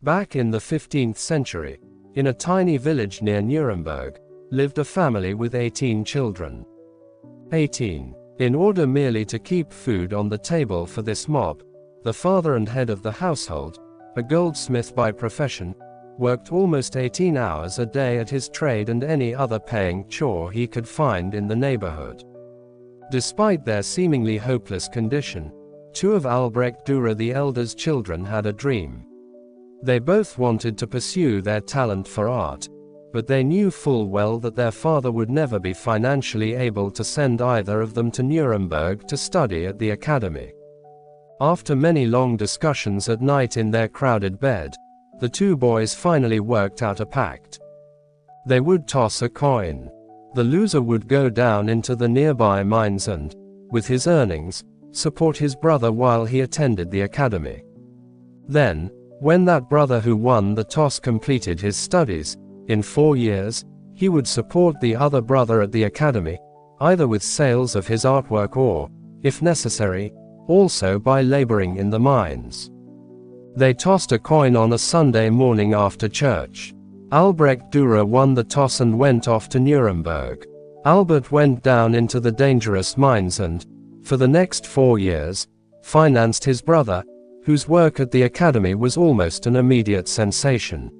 Back in the 15th century, in a tiny village near Nuremberg, lived a family with 18 children. 18. In order merely to keep food on the table for this mob, the father and head of the household, a goldsmith by profession, worked almost 18 hours a day at his trade and any other paying chore he could find in the neighborhood. Despite their seemingly hopeless condition, two of Albrecht Dürer the elder's children had a dream. They both wanted to pursue their talent for art, but they knew full well that their father would never be financially able to send either of them to Nuremberg to study at the academy. After many long discussions at night in their crowded bed, the two boys finally worked out a pact. They would toss a coin. The loser would go down into the nearby mines and, with his earnings, support his brother while he attended the academy. Then, when that brother who won the toss completed his studies, in 4 years, he would support the other brother at the academy, either with sales of his artwork or, if necessary, also by laboring in the mines. They tossed a coin on a Sunday morning after church. Albrecht Dürer won the toss and went off to Nuremberg. Albert went down into the dangerous mines and, for the next 4 years, financed his brother, whose work at the academy was almost an immediate sensation.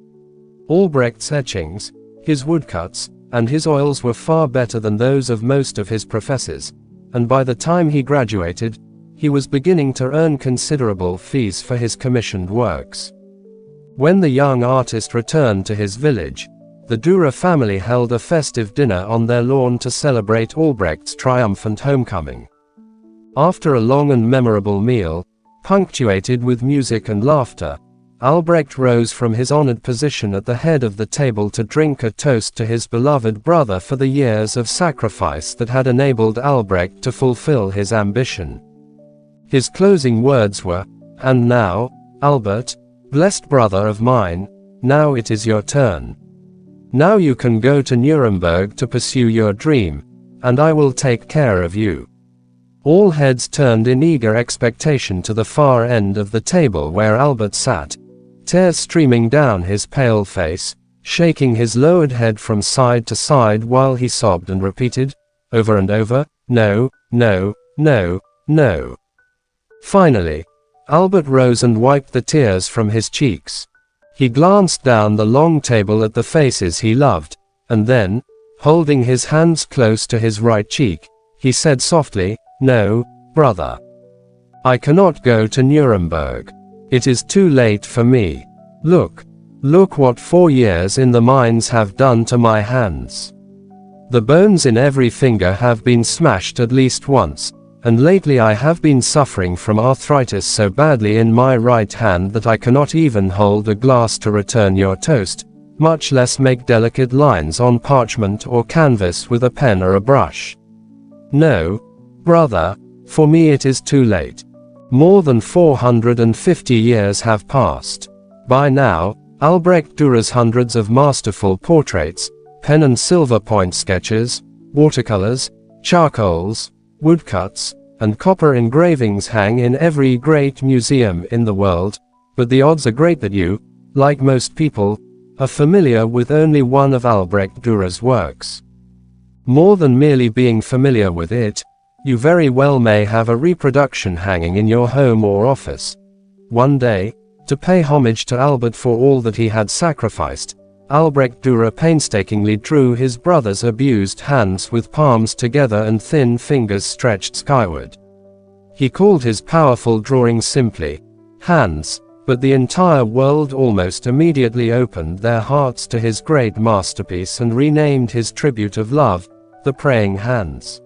Albrecht's etchings, his woodcuts, and his oils were far better than those of most of his professors, and by the time he graduated, he was beginning to earn considerable fees for his commissioned works. When the young artist returned to his village, the Dürer family held a festive dinner on their lawn to celebrate Albrecht's triumphant homecoming. After a long and memorable meal, punctuated with music and laughter, Albrecht rose from his honored position at the head of the table to drink a toast to his beloved brother for the years of sacrifice that had enabled Albrecht to fulfill his ambition. His closing words were, "And now, Albert, blessed brother of mine, now it is your turn. Now you can go to Nuremberg to pursue your dream, and I will take care of you." All heads turned in eager expectation to the far end of the table where Albert sat, tears streaming down his pale face, shaking his lowered head from side to side while he sobbed and repeated, over and over, "No, no, no, no." Finally, Albert rose and wiped the tears from his cheeks. He glanced down the long table at the faces he loved, and then, holding his hands close to his right cheek, he said softly, "No, brother. I cannot go to Nuremberg. It is too late for me. Look what 4 years in the mines have done to my hands. The bones in every finger have been smashed at least once, and lately I have been suffering from arthritis so badly in my right hand that I cannot even hold a glass to return your toast, much less make delicate lines on parchment or canvas with a pen or a brush. No, brother, for me it is too late. More than 450 years have passed. By now, Albrecht Dürer's hundreds of masterful portraits, pen and silver point sketches, watercolors, charcoals, woodcuts, and copper engravings hang in every great museum in the world, but the odds are great that you, like most people, are familiar with only one of Albrecht Dürer's works. More than merely being familiar with it, you very well may have a reproduction hanging in your home or office. One day, to pay homage to Albert for all that he had sacrificed, Albrecht Dürer painstakingly drew his brother's abused hands with palms together and thin fingers stretched skyward. He called his powerful drawing simply, "Hands," but the entire world almost immediately opened their hearts to his great masterpiece and renamed his tribute of love, "The Praying Hands."